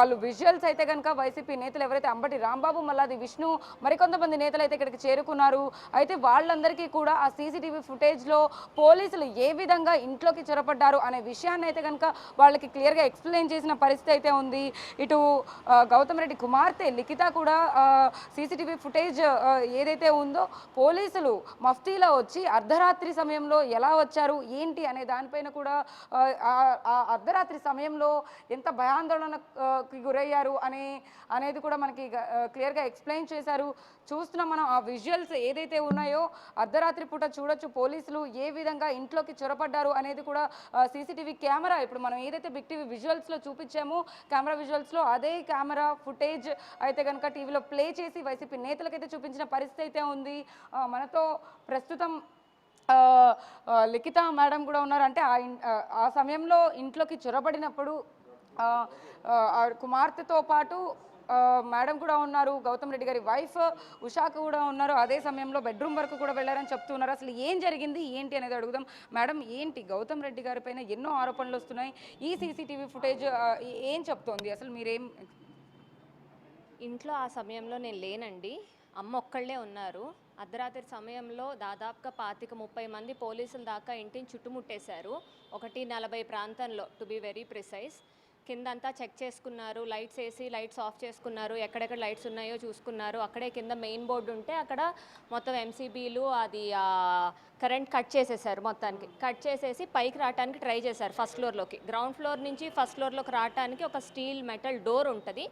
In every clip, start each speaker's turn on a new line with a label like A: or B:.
A: వాళ్ళు విజువల్స్ అయితే కనుక వైసీపీ నేతలు ఎవరైతే అంబటి రాంబాబు, మల్లాది విష్ణు, మరికొంతమంది నేతలు అయితే ఇక్కడికి చేరుకున్నారు. అయితే వాళ్ళందరికీ కూడా ఆ సీసీటీవీ ఫుటేజ్లో పోలీసులు ఏ విధంగా ఇంట్లోకి చొరపడ్డారు అనే విషయాన్ని అయితే కనుక వాళ్ళకి క్లియర్గా ఎక్స్ప్లెయిన్ చేసిన పరిస్థితి అయితే ఉంది. ఇటు గౌతమ్ రెడ్డి కుమార్తె లిఖిత కూడా సీసీటీవీ ఫుటేజ్ ఏదైతే ఉందో పోలీసులు మఫ్తీలో వచ్చి అర్ధరాత్రి సమయంలో ఎలా వచ్చారు ఏంటి అనే దానిపైన కూడా అర్ధరాత్రి సమయంలో ఎంత భయాందోళనకు గురయ్యారు అనేది కూడా మనకి క్లియర్గా ఎక్స్ప్లెయిన్ చేశారు. చూస్తున్నాం మనం ఆ విజువల్స్ ఏదైతే ఉన్నాయో అర్ధరాత్రి పూట చూడొచ్చు పోలీసులు ఏ విధంగా ఇంట్లోకి చొరపడ్డారు అనేది కూడా సీసీటీవీ కెమెరా ఇప్పుడు మనం ఏదైతే బిగ్ టీవీ విజువల్స్లో చూపించామో కెమెరా విజువల్స్లో అదే కెమెరా ఫుటేజ్ అయితే కనుక టీవీలో ప్లే చేసి వైసీపీ నేతలకైతే చూపించిన పరిస్థితి అయితే ఉంది. మనతో ప్రస్తుతం లిఖిత మేడం కూడా ఉన్నారు. అంటే ఆ సమయంలో ఇంట్లోకి చొరబడినప్పుడు కుమార్తెతో పాటు మేడం కూడా ఉన్నారు, గౌతమ్ రెడ్డి గారి వైఫ్ ఉషా కూడా ఉన్నారు. అదే సమయంలో బెడ్రూమ్ వరకు కూడా వెళ్ళారని చెప్తున్నారు. అసలు ఏం జరిగింది ఏంటి అనేది అడుగుదాం. మేడం, ఏంటి గౌతమ్ రెడ్డి గారి పైన ఎన్నో ఆరోపణలు వస్తున్నాయి, ఈ సీసీటీవీ ఫుటేజ్ ఏం చెప్తోంది? అసలు మీరేం
B: ఇంట్లో ఆ సమయంలో నేను లేనండి, అమ్మ ఒక్కళ్ళే ఉన్నారు. అర్ధరాత్రి సమయంలో దాదాపుగా 25-30 మంది పోలీసుల దాకా ఇంటిని చుట్టుముట్టేశారు. 1:40 ప్రాంతంలో టు బి వెరీ ప్రిసైజ్. కిందంతా చెక్ చేసుకున్నారు, లైట్స్ వేసి లైట్స్ ఆఫ్ చేసుకున్నారు, ఎక్కడెక్కడ లైట్స్ ఉన్నాయో చూసుకున్నారు. అక్కడే కింద మెయిన్ బోర్డు ఉంటే అక్కడ మొత్తం ఎంసీబీలు అది కరెంట్ కట్ చేసేసారు. మొత్తానికి కట్ చేసేసి పైకి రావడానికి ట్రై చేశారు ఫస్ట్ ఫ్లోర్లోకి. గ్రౌండ్ ఫ్లోర్ నుంచి ఫస్ట్ ఫ్లోర్లోకి రావడానికి ఒక స్టీల్ మెటల్ డోర్ ఉంటుంది,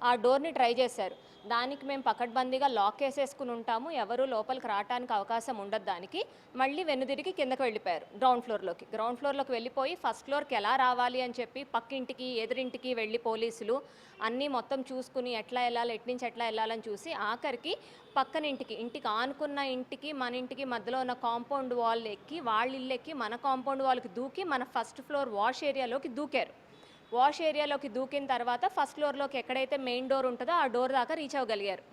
B: ఆ డోర్ని ట్రై చేశారు. దానికి మేము పకడ్బందీగా లాక్ వేసేసుకుని ఉంటాము, ఎవరు లోపలికి రావడానికి అవకాశం ఉండదు. దానికి మళ్ళీ వెనుదిరిగి కిందకు వెళ్ళిపోయారు గ్రౌండ్ ఫ్లోర్లోకి వెళ్ళిపోయి ఫస్ట్ ఫ్లోర్కి ఎలా రావాలి అని చెప్పి పక్కింటికి ఎదురింటికి వెళ్ళి పోలీసులు అన్నీ మొత్తం చూసుకుని ఎట్లా వెళ్ళాలి, ఎట్నుంచి ఎట్లా వెళ్ళాలని చూసి ఆఖరికి పక్కన ఇంటికి ఆనుకున్న ఇంటికి మన ఇంటికి మధ్యలో ఉన్న కాంపౌండ్ వాల్ ఎక్కి వాళ్ళ ఇల్లు ఎక్కి మన కాంపౌండ్ వాల్కి దూకి మన ఫస్ట్ ఫ్లోర్ వాష్ ఏరియాలోకి దూకారు. వాష్ ఏరియాలోకి దూకిన తర్వాత ఫస్ట్ ఫ్లోర్లోకి ఎక్కడైతే మెయిన్ డోర్ ఉంటుందో ఆ డోర్ దాకా రీచ్ అవ్వగలిగారు.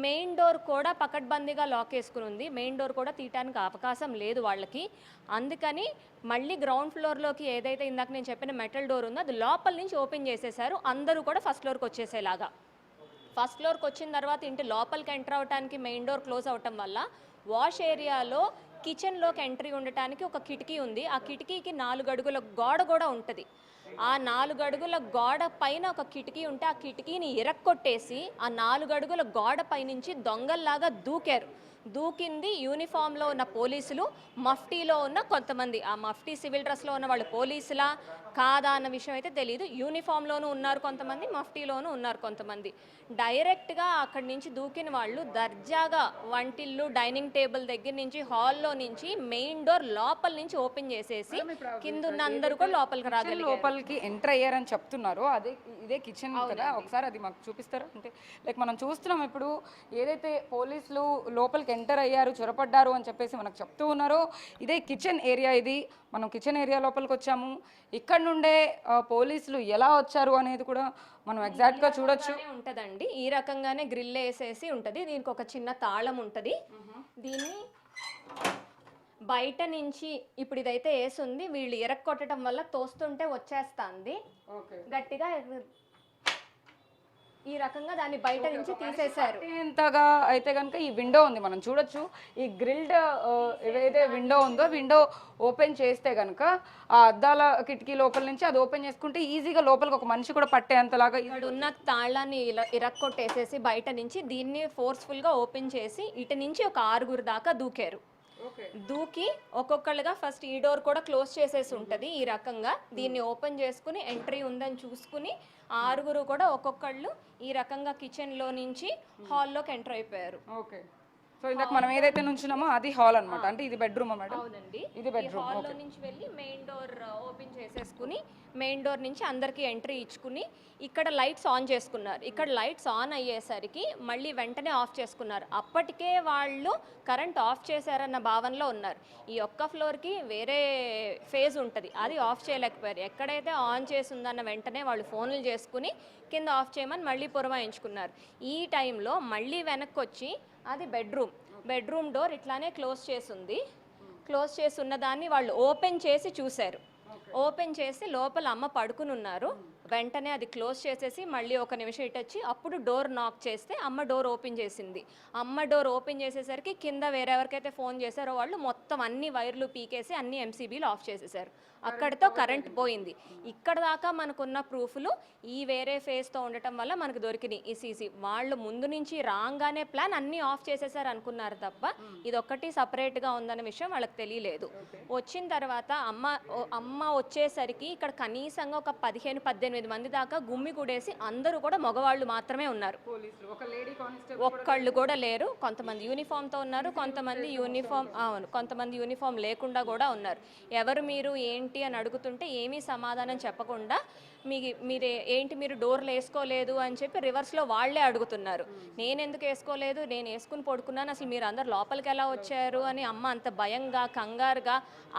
B: మెయిన్ డోర్ కూడా పకడ్బందీగా లాక్ వేసుకుని ఉంది, మెయిన్ డోర్ కూడా తీయడానికి అవకాశం లేదు వాళ్ళకి. అందుకని మళ్ళీ గ్రౌండ్ ఫ్లోర్లోకి ఏదైతే ఇందాక నేను చెప్పిన మెటల్ డోర్ ఉందో అది లోపల నుంచి ఓపెన్ చేసేసారు, అందరూ కూడా ఫస్ట్ ఫ్లోర్కి వచ్చేసేలాగా. ఫస్ట్ ఫ్లోర్కి వచ్చిన తర్వాత ఇంటి లోపలికి ఎంటర్ అవడానికి మెయిన్ డోర్ క్లోజ్ అవటం వల్ల వాష్ ఏరియాలో కిచెన్లోకి ఎంట్రీ ఉండటానికి ఒక కిటికీ ఉంది, ఆ కిటికీకి 4 అడుగుల గోడ కూడా ఉంటుంది. ఆ 4 అడుగుల గోడ పైన ఒక కిటికీ ఉంటే ఆ కిటికీని ఇరక్కొట్టేసి ఆ 4 అడుగుల గోడ పైనుంచి దొంగల్లాగా దూకారు. దూకింది యూనిఫామ్లో ఉన్న పోలీసులు, మఫ్టీలో ఉన్న కొంతమంది. ఆ మఫ్టీ సివిల్ డ్రెస్లో ఉన్న వాళ్ళు పోలీసులా కాదా అన్న విషయం అయితే తెలియదు. యూనిఫామ్లోనూ ఉన్నారు కొంతమంది, మఫ్టీలోనూ ఉన్నారు కొంతమంది. డైరెక్ట్గా అక్కడి నుంచి దూకిన వాళ్ళు దర్జాగా వంటిల్లు డైనింగ్ టేబుల్ దగ్గర నుంచి హాల్లో నుంచి మెయిన్ డోర్ లోపల నుంచి ఓపెన్ చేసేసి కింద ఉన్న అందరూ కూడా లోపలికి రాగలిగారు.
A: లోపలికి ఎంటర్ అయ్యారని చెప్తున్నారు. ఇదే కిచెన్ కదా, ఒకసారి అది మాకు చూపిస్తారా? అంటే లైక్ మనం చూస్తున్నాం ఇప్పుడు ఏదైతే పోలీసులు లోపలికి ఎంటర్ అయ్యారు, చొరపడ్డారు అని చెప్పేసి మనకు చెప్తూ ఉన్నారో ఇదే కిచెన్ ఏరియా. ఇది మనం కిచెన్ ఏరియా లోపలికి వచ్చాము. ఇక్కడ నుండే పోలీసులు ఎలా వచ్చారు అనేది కూడా మనం ఎగ్జాక్ట్గా చూడొచ్చు.
B: ఉంటుందండి, ఈ రకంగానే గ్రిల్ వేసేసి ఉంటుంది. దీనికి ఒక చిన్న తాళం ఉంటుంది. దీన్ని బయట నుంచి ఇప్పుడు ఇదైతే వేసుంది, వీళ్ళు ఎరక్కొట్టడం వల్ల తోస్తుంటే వచ్చేస్తుంది గట్టిగా. ఈ రకంగా దాన్ని బయట నుంచి తీసేశారు.
A: ఎంతగా అయితే కనుక ఈ విండో ఉంది, మనం చూడొచ్చు. ఈ గ్రిల్డ్ ఏదైతే విండో ఉందో విండో ఓపెన్ చేస్తే కనుక ఆ అద్దాల కిటికీ లోపల నుంచి అది ఓపెన్ చేసుకుంటే ఈజీగా లోపలికి ఒక మనిషి కూడా పట్టేంతలాగా
B: ఇక్కడ ఉన్న తాళాన్ని ఇరక్కొట్టేసేసి బయట నుంచి దీన్ని ఫోర్స్ఫుల్గా ఓపెన్ చేసి ఇటు నుంచి ఒక 6 దాకా దూకారు. దూకి ఒక్కొక్కళ్ళుగా ఫస్ట్ ఈ డోర్ కూడా క్లోజ్ చేసేసి ఉంటుంది. ఈ రకంగా దీన్ని ఓపెన్ చేసుకుని ఎంట్రీ ఉందని చూసుకుని 6 కూడా ఒక్కొక్కళ్ళు ఈ రకంగా కిచెన్లో నుంచి హాల్లోకి ఎంటర్ అయిపోయారు.
A: ఓకే, సో ఇందాక మనం ఏదైతే నుంచున్నామో అది హాల్ అన్నమాట. అంటే ఇది బెడ్రూమ్ మేడం?
B: అవునండి,
A: ఇది బెడ్రూమ్.
B: హాల్లో నుంచి వెళ్ళి మెయిన్ డోర్ ఓపెన్ చేసేసుకుని మెయిన్ డోర్ నుంచి అందరికీ ఎంట్రీ ఇచ్చుకుని ఇక్కడ లైట్స్ ఆన్ చేసుకున్నారు. ఇక్కడ లైట్స్ ఆన్ అయ్యేసరికి మళ్ళీ వెంటనే ఆఫ్ చేసుకున్నారు. అప్పటికే వాళ్ళు కరెంట్ ఆఫ్ చేశారన్న భావనలో ఉన్నారు. ఈ ఒక్క ఫ్లోర్కి వేరే ఫేజ్ ఉంటుంది, అది ఆఫ్ చేయలేకపోయారు. ఎక్కడైతే ఆన్ చేసి ఉందన్న వెంటనే వాళ్ళు ఫోన్లు చేసుకుని కింద ఆఫ్ చేయమని మళ్ళీ పురమాయించుకున్నారు. ఈ టైంలో మళ్ళీ వెనక్కి వచ్చి అది బెడ్రూమ్ డోర్ ఇట్లానే క్లోజ్ చేసి ఉన్న దాన్ని వాళ్ళు ఓపెన్ చేసి చూశారు. ఓపెన్ చేసి లోపల అమ్మ పడుకుని ఉన్నారు. వెంటనే అది క్లోజ్ చేసేసి మళ్ళీ ఒక నిమిషం ఇటు వచ్చి అప్పుడు డోర్ నాక్ చేస్తే అమ్మ డోర్ ఓపెన్ చేసింది. అమ్మ డోర్ ఓపెన్ చేసేసరికి కింద వేరెవరికైతే ఫోన్ చేశారో వాళ్ళు మొత్తం అన్ని వైర్లు పీకేసి అన్ని ఎంసీబీలు ఆఫ్ చేసేసారు. అక్కడితో కరెంట్ పోయింది. ఇక్కడ దాకా మనకున్న ప్రూఫ్లు ఈ వేరే ఫేస్తో ఉండటం వల్ల మనకు దొరికినాయి ఈ సీసీ. వాళ్ళు ముందు నుంచి రాగానే ప్లాన్ అన్నీ ఆఫ్ చేసేసారు అనుకున్నారు తప్ప ఇదొక్కటి సపరేట్గా ఉందన్న విషయం వాళ్ళకి తెలియలేదు. వచ్చిన తర్వాత అమ్మ వచ్చేసరికి ఇక్కడ కనీసంగా ఒక 15-18 మంది దాకా గుమ్మి గుడేసి అందరూ కూడా మగవాళ్ళు మాత్రమే ఉన్నారు, ఒక్కళ్ళు కూడా లేరు. కొంతమంది యూనిఫామ్తో ఉన్నారు, కొంతమంది యూనిఫామ్ లేకుండా కూడా ఉన్నారు. ఎవరు మీరు ఏంటి అని అడుగుతుంటే ఏమీ సమాధానం చెప్పకుండా మీరు డోర్లు వేసుకోలేదు అని చెప్పి రివర్స్లో వాళ్ళే అడుగుతున్నారు. నేను ఎందుకు వేసుకోలేదు, నేను వేసుకుని పడుకున్నాను, అసలు మీరు అందరు లోపలికి ఎలా వచ్చారు అని అమ్మ అంత భయంగా కంగారుగా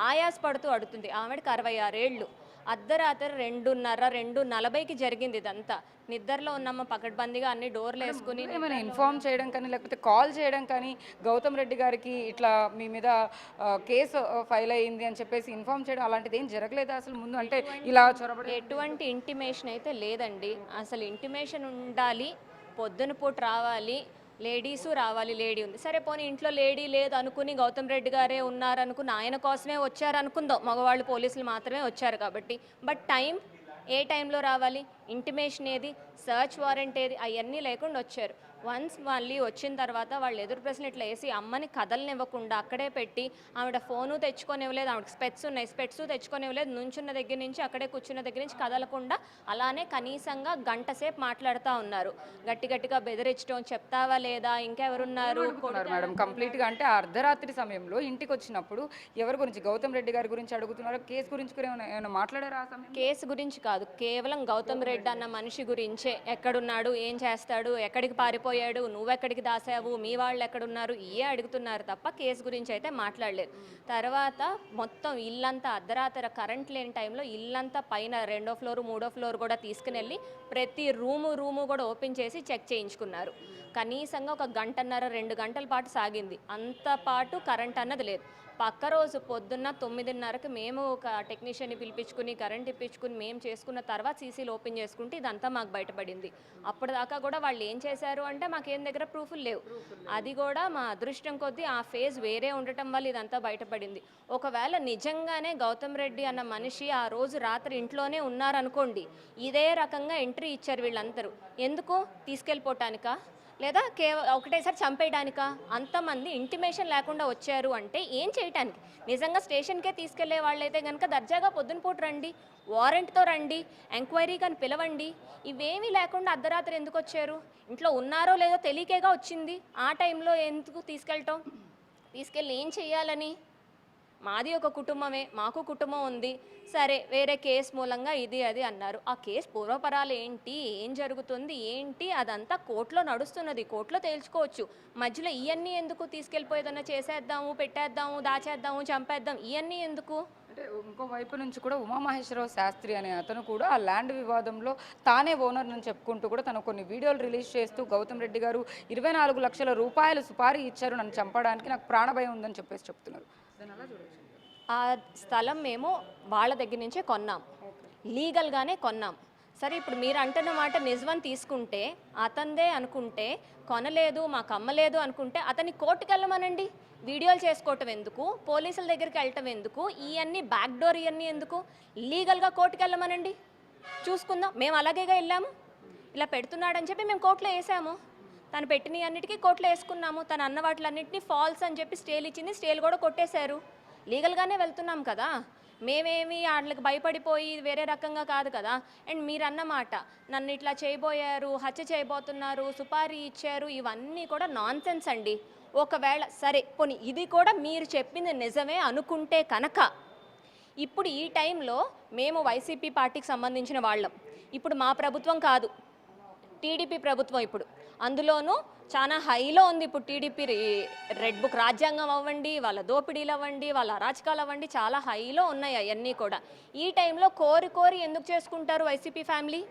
B: ఆయాసపడుతూ అడుగుతుంది. ఆవిడకి 66 ఏళ్ళు. అర్ధరాత్రి 2:30-2:40కి జరిగింది ఇదంతా. నిద్రలో ఉన్నమ్మ పకడ్బందీగా అన్ని డోర్లు వేసుకుని
A: ఏమైనా ఇన్ఫార్మ్ చేయడం కానీ లేకపోతే కాల్ చేయడం కానీ గౌతమ్ రెడ్డి గారికి ఇట్లా మీ మీద కేసు ఫైల్ అయ్యింది అని చెప్పేసి ఇన్ఫార్మ్ చేయడం అలాంటిది ఏం జరగలేదు అసలు ముందు? అంటే ఇలా చొరబడి
B: ఎటువంటి ఇంటిమేషన్ అయితే లేదండి. అసలు ఇంటిమేషన్ ఉండాలి, పొద్దున పూట రావాలి, లేడీసు రావాలి, లేడీ ఉంది సరే, పోనీ ఇంట్లో లేడీ లేదు అనుకుని గౌతమ్ రెడ్డి గారే ఉన్నారనుకుని ఆయన కోసమే వచ్చారు అనుకుందాం, మగవాళ్ళు పోలీసులు మాత్రమే వచ్చారు కాబట్టి. బట్ ఏ టైంలో రావాలి, ఇంటిమేషన్ ఏది, సర్చ్ వారెంట్ ఏది, అవన్నీ లేకుండా వచ్చారు. వన్స్ మళ్ళీ వచ్చిన తర్వాత వాళ్ళు ఎదురు ప్రశ్న ఇట్లా వేసి అమ్మని కదలనివ్వకుండా అక్కడే పెట్టి, ఆవిడ ఫోను తెచ్చుకొనివ్వలేదు, ఆవిడకి స్పెట్స్ తెచ్చుకొనివ్వలేదు, నుంచున్న దగ్గర నుంచి అక్కడే కూర్చున్న దగ్గర నుంచి కదలకుండా అలానే కనీసంగా గంట సేపు మాట్లాడుతూ ఉన్నారు. గట్టిగా బెదిరించడం, చెప్తావా లేదా, ఇంకెవరున్నారు
A: మేడం కంప్లీట్గా. అంటే అర్ధరాత్రి సమయంలో ఇంటికి వచ్చినప్పుడు ఎవరి గురించి, గౌతమ్ రెడ్డి గారి గురించి అడుగుతున్నారు, కేసు గురించి కూడా ఏమైనా మాట్లాడారా?
B: కేసు గురించి కాదు, కేవలం గౌతమ్ రెడ్డి అన్న మనిషి గురించే. ఎక్కడున్నాడు, ఏం చేస్తాడు, ఎక్కడికి పారిపోయాడు, నువ్వెక్కడికి దాసావు, మీ వాళ్ళు ఎక్కడున్నారు, ఇవే అడుగుతున్నారు తప్ప కేసు గురించి అయితే మాట్లాడలేదు. తర్వాత మొత్తం ఇల్లంతా అర్ధరాత్రి కరెంట్ లేని టైంలో ఇల్లంతా పైన 2వ ఫ్లోర్ 3వ ఫ్లోర్ కూడా తీసుకుని ప్రతి రూము కూడా ఓపెన్ చేసి చెక్ చేయించుకున్నారు. కనీసంగా ఒక 1.5-2 గంటల పాటు సాగింది. అంత పాటు కరెంట్ అన్నది లేదు. పక్క రోజు పొద్దున్న 9:30కి మేము ఒక టెక్నీషియన్ని పిలిపించుకుని కరెంట్ ఇప్పించుకుని మేము చేసుకున్న తర్వాత సీసీలు ఓపెన్ చేసుకుంటే ఇదంతా మాకు బయటపడింది. అప్పటిదాకా కూడా వాళ్ళు ఏం చేశారు అంటే మాకేం దగ్గర ప్రూఫ్లు లేవు. అది కూడా మా అదృష్టం కొద్దీ ఆ ఫేజ్ వేరే ఉండటం వల్ల ఇదంతా బయటపడింది. ఒకవేళ నిజంగానే గౌతమ్ రెడ్డి అన్న మనిషి ఆ రోజు రాత్రి ఇంట్లోనే ఉన్నారనుకోండి, ఇదే రకంగా ఎంట్రీ ఇచ్చారు వీళ్ళందరూ. ఎందుకు, తీసుకెళ్ళిపోవటానికా లేదా ఒకటేసారి చంపేయడానికా? అంతమంది ఇంటిమేషన్ లేకుండా వచ్చారు అంటే ఏం చేయటానికి? నిజంగా స్టేషన్కే తీసుకెళ్లే వాళ్ళైతే కనుక దర్జాగా పొద్దున పూట రండి, వారెంట్తో రండి, ఎంక్వైరీ కానీ పిలవండి. ఇవేమీ లేకుండా అర్ధరాత్రి ఎందుకు వచ్చారు? ఇంట్లో ఉన్నారో లేదో తెలియకేగా వచ్చింది. ఆ టైంలో ఎందుకు తీసుకెళ్ళి ఏం చేయాలని? మాది ఒక కుటుంబమే, మాకు కుటుంబం ఉంది, సరే వేరే కేసు మూలంగా ఇది అది అన్నారు. ఆ కేసు పూర్వపరాలు ఏంటి, ఏం జరుగుతుంది ఏంటి, అదంతా కోర్టులో నడుస్తున్నది, కోర్టులో తేల్చుకోవచ్చు. మధ్యలో ఇవన్నీ ఎందుకు? తీసుకెళ్ళిపోయేదన్నా చేసేద్దాము, పెట్టేద్దాము, దాచేద్దాము, చంపేద్దాం, ఇవన్నీ ఎందుకు?
A: అంటే ఇంకో వైపు నుంచి కూడా ఉమామహేశ్వరరావు శాస్త్రి అనే అతను కూడా ఆ ల్యాండ్ వివాదంలో తానే ఓనర్ అని చెప్పుకుంటూ కూడా తను కొన్ని వీడియోలు రిలీజ్ చేస్తూ గౌతమ్ రెడ్డి గారు 24 లక్షల రూపాయలు సుపారీ ఇచ్చారు నన్ను చంపడానికి, నాకు ప్రాణభయం ఉందని చెప్తున్నారు.
B: ఆ స్థలం మేము వాళ్ళ దగ్గర నుంచే కొన్నాం, లీగల్గానే కొన్నాం. సరే, ఇప్పుడు మీరు అంటున్న మాట నిజమని తీసుకుంటే, అతందే అనుకుంటే, కొనలేదు మాకు అమ్మలేదు అనుకుంటే అతన్ని కోర్టుకు వెళ్ళమనండి. వీడియోలు చేసుకోవటం ఎందుకు, పోలీసుల దగ్గరికి వెళ్ళటం ఎందుకు, ఇవన్నీ బ్యాక్డోర్ ఇవన్నీ ఎందుకు? లీగల్గా కోర్టుకు వెళ్ళమనండి, చూసుకుందాం. మేము అలాగేగా వెళ్ళాము, ఇలా పెడుతున్నాడని చెప్పి మేము కోర్టులో వేసాము. తను పెట్టిన అన్నిటికీ కోర్టులో వేసుకున్నాము. తను అన్న వాటిలన్నింటినీ ఫాల్స్ అని చెప్పి స్టేలు ఇచ్చింది, స్టేలు కూడా కొట్టేశారు. లీగల్గానే వెళ్తున్నాం కదా, మేమేమి వాళ్ళకి భయపడిపోయి వేరే రకంగా కాదు కదా. అండ్ మీరు అన్నమాట నన్ను ఇట్లా చేయబోయారు, హత్య చేయబోతున్నారు, సుపారీ ఇచ్చారు, ఇవన్నీ కూడా నాన్ సెన్స్ అండి. ఒకవేళ సరే పోనీ ఇది కూడా మీరు చెప్పింది నిజమే అనుకుంటే కనుక, ఇప్పుడు ఈ టైంలో మేము వైసీపీ పార్టీకి సంబంధించిన వాళ్ళం, ఇప్పుడు మా ప్రభుత్వం కాదు, టీడీపీ ప్రభుత్వం ఇప్పుడు, అందులోనూ చాలా హైలో ఉంది ఇప్పుడు టీడీపీ. రెడ్ బుక్ రాజ్యాంగం అవ్వండి, వాళ్ళ దోపిడీలు అవ్వండి, వాళ్ళ అరాచకాలు అవ్వండి, చాలా హైలో ఉన్నాయి అవన్నీ కూడా. ఈ టైంలో కోరి ఎందుకు చేసుకుంటారు వైసీపీ ఫ్యామిలీ?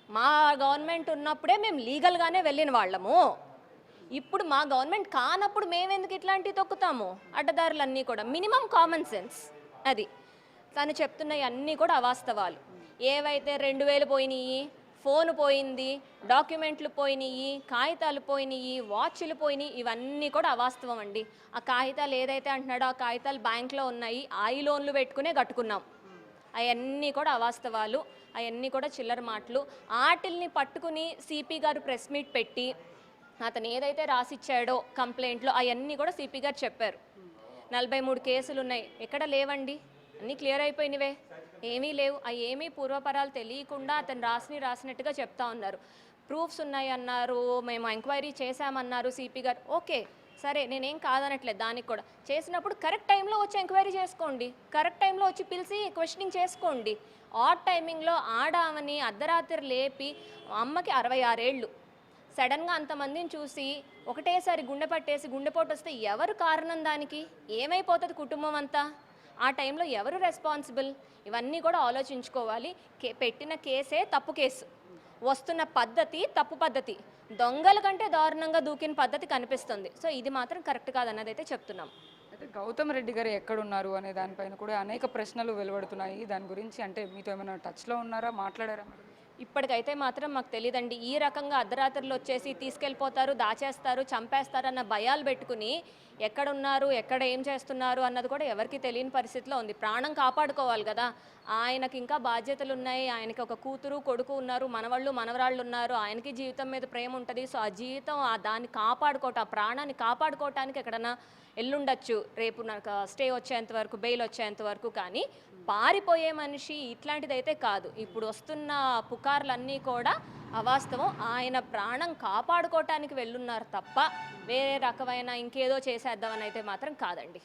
B: మా గవర్నమెంట్ ఉన్నప్పుడే మేము లీగల్గానే వెళ్ళిన వాళ్ళము, ఇప్పుడు మా గవర్నమెంట్ కానప్పుడు మేమెందుకు ఇట్లాంటివి తొక్కుతాము? అడ్డదారులన్నీ కూడా మినిమం కామన్ సెన్స్. అది తను చెప్తున్నవి అన్నీ కూడా అవాస్తవాలు. ఏవైతే 2000 పోయినాయి, ఫోన్ పోయింది, డాక్యుమెంట్లు పోయినాయి, కాగితాలు పోయినాయి, వాచ్లు పోయినాయి, ఇవన్నీ కూడా అవాస్తవం అండి. ఆ కాగితాలు ఏదైతే అంటున్నాడో ఆ కాగితాలు బ్యాంక్లో ఉన్నాయి, ఆయి లోన్లు పెట్టుకునే కట్టుకున్నాం. అవన్నీ కూడా అవాస్తవాలు, అవన్నీ కూడా చిల్లర మాటలు. ఆటిల్ని పట్టుకుని సిపి గారు ప్రెస్ మీట్ పెట్టి అతను ఏదైతే రాసిచ్చాడో కంప్లైంట్లో అవన్నీ కూడా సిపి గారు చెప్పారు. 43 కేసులు ఉన్నాయి, ఎక్కడ లేవండి, అన్నీ క్లియర్ అయిపోయినవే, ఏమీ లేవు. అవి ఏమీ పూర్వపరాలు తెలియకుండా అతను రాసినట్టుగా చెప్తా ఉన్నారు. ప్రూఫ్స్ ఉన్నాయి అన్నారు, మేము ఎంక్వైరీ చేశామన్నారు సిపి గారు. ఓకే, సరే, నేనేం కాదనట్లేదు, దానికి కూడా చేసినప్పుడు కరెక్ట్ టైంలో వచ్చి ఎంక్వైరీ చేసుకోండి, కరెక్ట్ టైంలో వచ్చి పిలిచి క్వశ్చనింగ్ చేసుకోండి. ఆడ్ టైమింగ్లో ఆడామని అర్ధరాత్రి లేపి, అమ్మకి 66 ఏళ్ళు, సడన్గా అంతమందిని చూసి ఒకటేసారి గుండె పట్టేసి గుండెపోటు వస్తే ఎవరు కారణం? దానికి ఏమైపోతుంది కుటుంబం అంతా? ఆ టైంలో ఎవరు రెస్పాన్సిబుల్? ఇవన్నీ కూడా ఆలోచించుకోవాలి. పెట్టిన కేసే తప్పు కేసు, వస్తున్న పద్ధతి తప్పు పద్ధతి, దొంగల కంటే దారుణంగా దూకిన పద్ధతి కనిపిస్తుంది. సో ఇది మాత్రం కరెక్ట్ కాదన్నది అయితే చెప్తున్నాం.
A: అయితే గౌతమ్ రెడ్డి గారు ఎక్కడున్నారు అనే దానిపైన కూడా అనేక ప్రశ్నలు వెలువడుతున్నాయి. దాని గురించి అంటే మీతో ఏమైనా టచ్లో ఉన్నారా, మాట్లాడారా?
B: ఇప్పటికైతే మాత్రం మాకు తెలియదండి. ఈ రకంగా అర్ధరాత్రులు వచ్చేసి తీసుకెళ్ళిపోతారు, దాచేస్తారు, చంపేస్తారు అన్న భయాలు పెట్టుకుని ఎక్కడున్నారు, ఎక్కడ ఏం చేస్తున్నారు అన్నది కూడా ఎవరికి తెలియని పరిస్థితిలో ఉంది. ప్రాణం కాపాడుకోవాలి కదా, ఆయనకి ఇంకా బాధ్యతలు ఉన్నాయి, ఆయనకి ఒక కూతురు కొడుకు ఉన్నారు, మనవాళ్ళు మనవరాళ్ళు ఉన్నారు, ఆయనకి జీవితం మీద ప్రేమ ఉంటుంది. సో ఆ జీవితం దాన్ని కాపాడుకోవటం, ఆ ప్రాణాన్ని కాపాడుకోవటానికి ఎక్కడన్నా ఎల్లుండొచ్చు, రేపు నాకు స్టే వచ్చేంత వరకు, బెయిల్ వచ్చేంత వరకు. కానీ పారిపోయే మనిషి ఇట్లాంటిదైతే కాదు. ఇప్పుడు వస్తున్న పుకార్లన్నీ కూడా అవాస్తవం. ఆయన ప్రాణం కాపాడుకోవటానికి వెళ్ళున్నారు తప్ప వేరే రకమైన ఇంకేదో చేసేద్దామని అయితే మాత్రం కాదండి.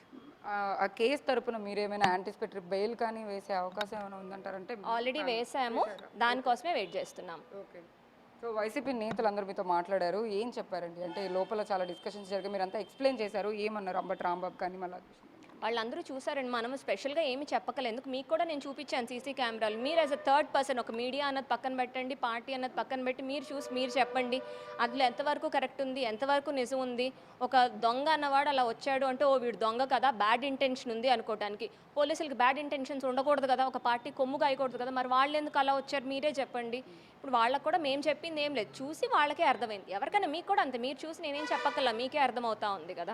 A: ఆ కేసు తరపున మీరేమైనా యాంటిసిపేటరీ బెయిల్ కానీ వేసే అవకాశం ఏమైనా ఉందంటారంటే?
B: ఆల్రెడీ వేసాము, దానికోసమే వెయిట్ చేస్తున్నాం.
A: ఓకే. సో వైసీపీ నేతలు అందరూ మీతో మాట్లాడారు, ఏం చెప్పారండి? అంటే లోపల చాలా డిస్కషన్స్ జరిగి మీరంతా ఎక్స్ప్లెయిన్ చేశారు, ఏమన్నారు? అంబటి రాంబాబు కానీ మళ్ళీ
B: వాళ్ళందరూ చూసారండి, మనం స్పెషల్గా ఏమి చెప్పకలేదు. ఎందుకు మీకు కూడా నేను చూపించాను సీసీ కెమెరాలు. మీరు యాజ్ అ థర్డ్ పర్సన్, ఒక మీడియా అన్నది పక్కన పెట్టండి, పార్టీ అన్నది పక్కన పెట్టి మీరు చూసి మీరు చెప్పండి అందులో ఎంతవరకు కరెక్ట్ ఉంది, ఎంతవరకు నిజం ఉంది. ఒక దొంగ అన్నవాడు అలా వచ్చాడు అంటే ఓ వీడు దొంగ కదా, బ్యాడ్ ఇంటెన్షన్ ఉంది అనుకోవడానికి. పోలీసులకి బ్యాడ్ ఇంటెన్షన్స్ ఉండకూడదు కదా, ఒక పార్టీ కొమ్ము కాయకూడదు కదా, మరి వాళ్ళు ఎందుకు అలా వచ్చారు మీరే చెప్పండి. ఇప్పుడు వాళ్ళకు కూడా మేము చెప్పింది ఏం లేదు, చూసి వాళ్ళకే అర్థమైంది. ఎవరికైనా మీకు కూడా అంతే, మీరు చూసి నేనేం చెప్పక్కర్లా, మీకే అర్థమవుతా ఉంది కదా.